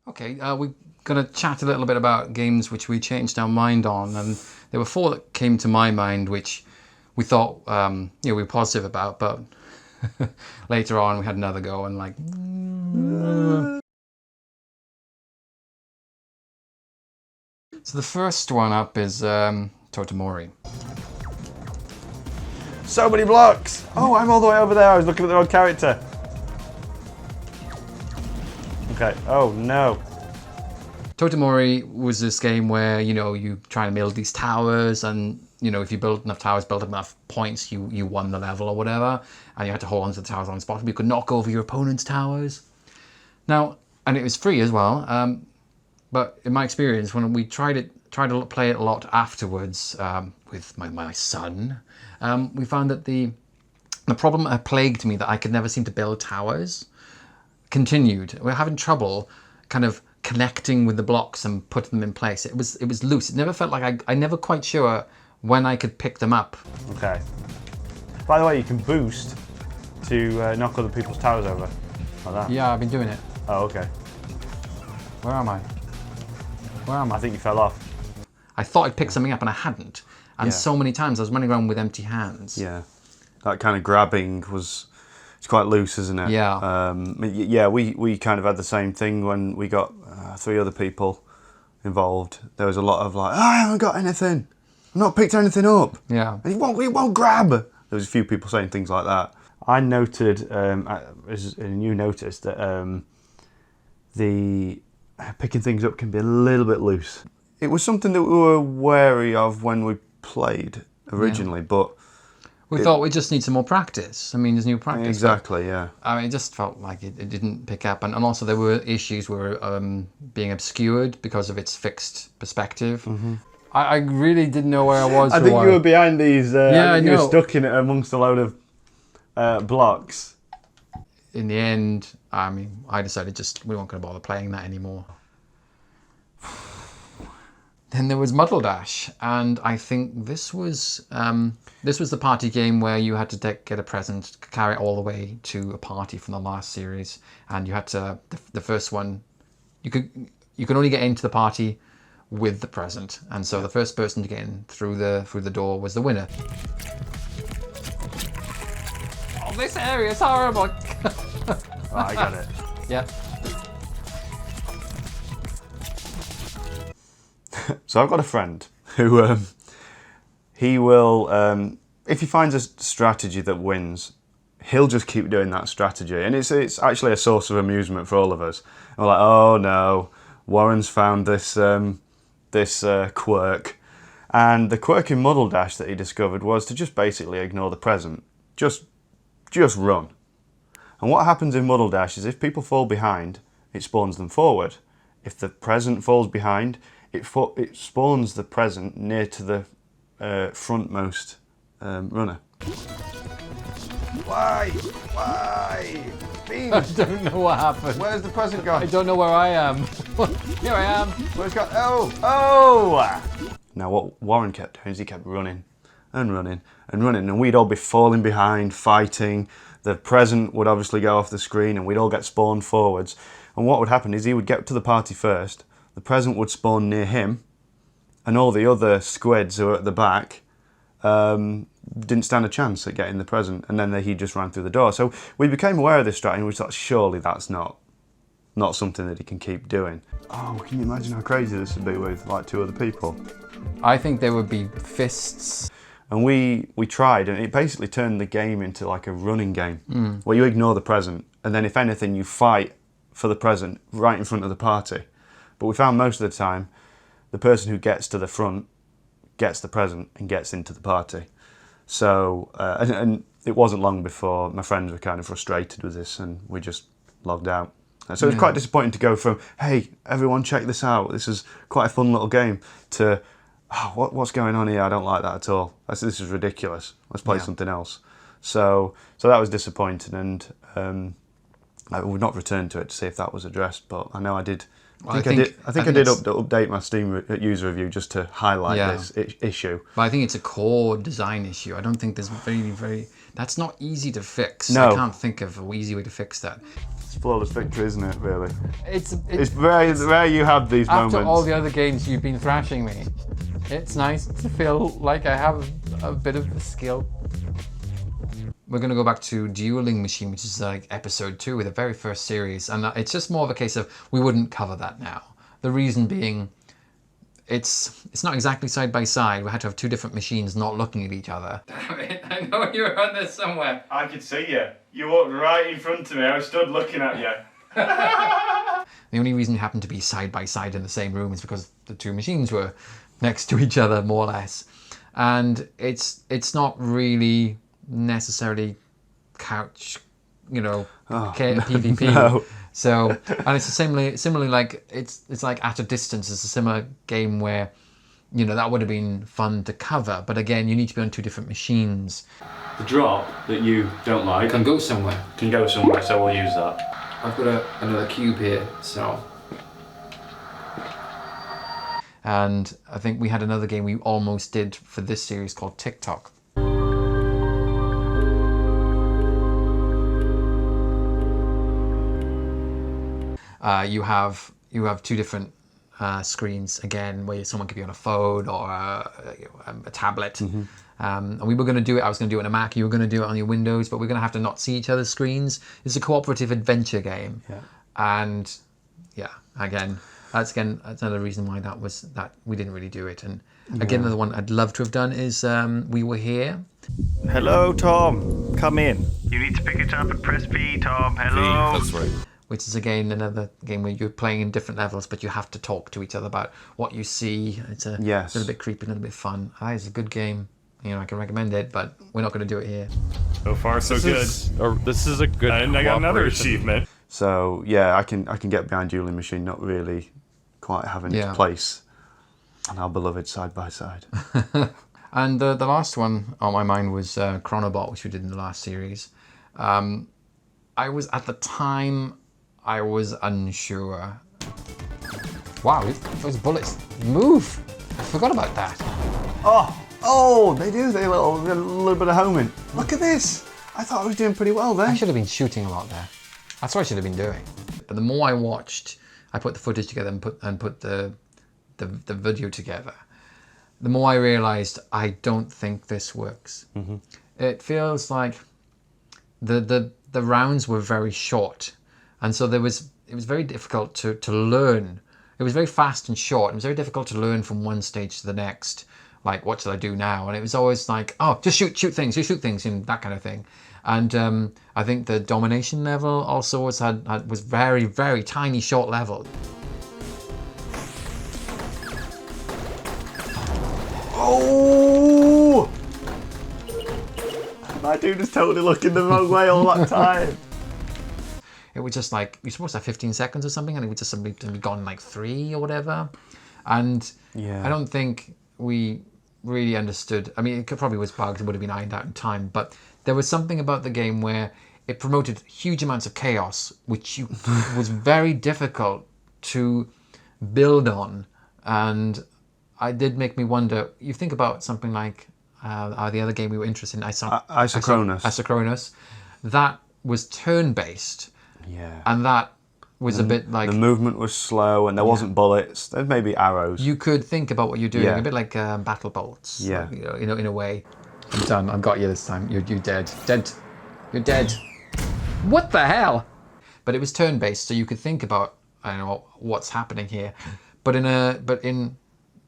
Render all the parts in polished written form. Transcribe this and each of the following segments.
Okay, we're going to chat a little bit about games which we changed our mind on, and there were 4 that came to my mind which we thought we were positive about, but later on we had another go and like... So the first one up is Totem. So many blocks! Oh, I'm all the way over there. I was looking at the wrong character. Okay. Oh no. Totem was this game where, you try and build these towers, and, if you built enough towers, built enough points, you won the level or whatever, and you had to hold onto the towers on the spot. You could knock over your opponent's towers. Now, and it was free as well, but in my experience, when we tried to play it a lot afterwards with my son, we found that the problem that plagued me, that I could never seem to build towers, continued. We're having trouble kind of connecting with the blocks and putting them in place. It was loose. It never felt like I never quite sure when I could pick them up. Okay. By the way, you can boost to knock other people's towers over, like that. Yeah, I've been doing it. Oh, okay. Where am I? I think you fell off. I thought I'd pick something up and I hadn't. And so many times I was running around with empty hands. Yeah. That kind of grabbing it's quite loose, isn't it? Yeah. Yeah, we kind of had the same thing when we got 3 other people involved. There was a lot of like, oh, I haven't got anything. I've not picked anything up. Yeah. And he won't grab. There was a few people saying things like that. I noted, and you noticed, that the picking things up can be a little bit loose. It was something that we were wary of when we played originally, but we thought we just need some more practice. I mean, there's new practice. Exactly, yeah. I mean, it just felt like it didn't pick up. And also there were issues where being obscured because of its fixed perspective. Mm-hmm. I really didn't know where I was. I think you were behind these. You were stuck in it amongst a load of blocks. In the end, I mean, I decided we weren't going to bother playing that anymore. Then there was Muddled, and I think this was the party game where you had to get a present, carry it all the way to a party from the last series, and you had to the first one, you could only get into the party with the present, and so the first person to get in through the door was the winner. Oh, this area is horrible. Oh, I got it. Yeah. So I've got a friend who he will, if he finds a strategy that wins, he'll just keep doing that strategy, and it's actually a source of amusement for all of us. And we're like, oh no, Warren's found this quirk, and the quirk in Muddled that he discovered was to just basically ignore the present, just run. And what happens in Muddled is if people fall behind, it spawns them forward. If the present falls behind, it spawns the present near to the frontmost runner. Why? Beans. I don't know what happened. Where's the present gone? I don't know where I am. Here I am. Where's it gone? Oh! Now what Warren kept doing is he kept running and running and running, and we'd all be falling behind, fighting. The present would obviously go off the screen and we'd all get spawned forwards. And what would happen is he would get to the party first, the present would spawn near him, and all the other squids who were at the back didn't stand a chance at getting the present, and then he just ran through the door. So we became aware of this strategy, and we thought, surely that's not something that he can keep doing. Oh, can you imagine how crazy this would be with like 2 other people? I think there would be fists. And we tried, and it basically turned the game into like a running game, where you ignore the present, and then if anything, you fight for the present right in front of the party. But we found most of the time, the person who gets to the front gets the present and gets into the party. So, and it wasn't long before my friends were kind of frustrated with this, and we just logged out. So it was quite disappointing to go from, hey, everyone check this out, this is quite a fun little game, to, oh, what's going on here? I don't like that at all. This is ridiculous. Let's play something else. So that was disappointing, and I would not return to it to see if that was addressed, but I know I did. I think I did update my Steam user review just to highlight this issue. But I think it's a core design issue. I don't think there's That's not easy to fix. No. I can't think of an easy way to fix that. It's flawless victory, isn't it, really? It's very rare you have these moments. after all the other games you've been thrashing me. It's nice to feel like I have a bit of a skill. We're going to go back to Dueling Machine, which is like episode 2 with the very first series. And it's just more of a case of we wouldn't cover that now. The reason being, it's not exactly side by side. We had to have 2 different machines not looking at each other. Damn it, I know you were on there somewhere. I could see you. You walked right in front of me. I stood looking at you. The only reason you happened to be side by side in the same room is because the 2 machines were next to each other, more or less. And it's not really necessarily couch, PvP. No. So, and it's similarly like it's like At a Distance. It's a similar game where, that would have been fun to cover. But again, you need to be on 2 different machines. The drop that you don't like Can go somewhere. can go somewhere, so we'll use that. I've got another cube here, so. And I think we had another game we almost did for this series called Tock. You have 2 different screens again, where someone could be on a phone or a tablet. Mm-hmm. And we were going to do it. I was going to do it on a Mac. You were going to do it on your Windows, but we're going to have to not see each other's screens. It's a cooperative adventure game, and that's another reason why that we didn't really do it. And again, another one I'd love to have done is We Were Here. Hello, Tom. Come in. You need to pick it up and press V, Tom. Hello. That's right. Which is again another game where you're playing in different levels, but you have to talk to each other about what you see. It's a little bit creepy, a little bit fun. It's a good game. I can recommend it, but we're not going to do it here. So far, so good. This is a good. And I got another cooperation. achievement. So I can get behind Dueling Machine, not really quite having its place on our beloved side by side. And the last one on my mind was Chronobot, which we did in the last series. I was at the time. I was unsure. Wow, those bullets move. I forgot about that. Oh, they do. They a little bit of homing. Look at this. I thought I was doing pretty well there. I should have been shooting a lot there. That's what I should have been doing. But the more I watched, I put the footage together and put the video together, the more I realized I don't think this works. Mm-hmm. It feels like the rounds were very short. And so it was very difficult to learn. It was very fast and short. It was very difficult to learn from one stage to the next. Like, what should I do now? And it was always like, just shoot things, that kind of thing. And I think the domination level also was very, very tiny, short level. Oh! My dude is totally looking the wrong way all that time. It was just like, you're supposed to have 15 seconds or something, and it would just suddenly be gone in like 3 or whatever. And I don't think we really understood. I mean, it probably was bugs, it would have been ironed out in time, but there was something about the game where it promoted huge amounts of chaos, which was very difficult to build on. And it did make me wonder, you think about something like the other game we were interested in, Isochronous. That was turn-based. Yeah. And that was a bit like... The movement was slow and there wasn't bullets. There's maybe arrows. You could think about what you're doing, a bit like battle bolts. Yeah. Like, in a way. I'm done. I've got you this time. You're dead. Dead. You're dead. What the hell? But it was turn-based, so you could think about, I don't know, what's happening here. But in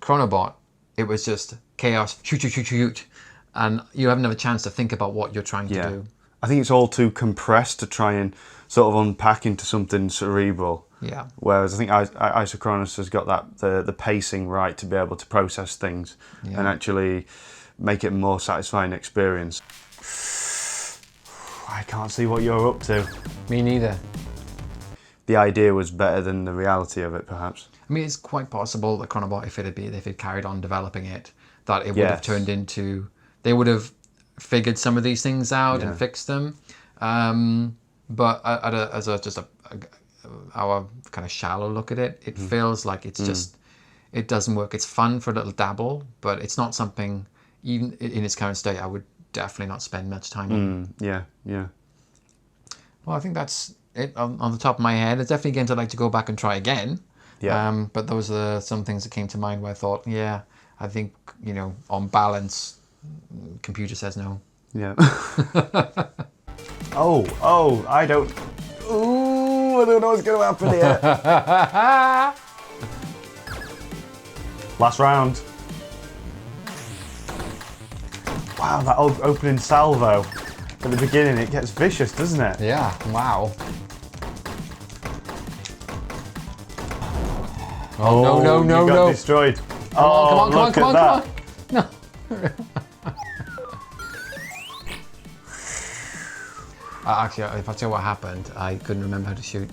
Chronobot, it was just chaos, shoot. And you haven't had a chance to think about what you're trying to do. I think it's all too compressed to try and sort of unpack into something cerebral. Yeah. Whereas I think Isochronous has got the pacing right to be able to process things and actually make it a more satisfying experience. I can't see what you're up to. Me neither. The idea was better than the reality of it, perhaps. I mean, it's quite possible that Chronobot, if it carried on developing it, that it would have turned into... They would have figured some of these things out and fixed them. But as our kind of shallow look at it, it feels like it's just... It doesn't work. It's fun for a little dabble, but it's not something, even in its current state, I would definitely not spend much time on. Yeah, yeah. Well, I think that's it on the top of my head. It's definitely games I'd like to go back and try again. Yeah. But those are some things that came to mind where I thought, yeah, I think, on balance, computer says no. Yeah. Oh, I don't. Ooh, I don't know what's going to happen here. Last round. Wow, that opening salvo at the beginning, it gets vicious, doesn't it? Yeah, wow. Oh, no, you got destroyed. Come on, look at that. No. Actually, if I tell you what happened, I couldn't remember how to shoot.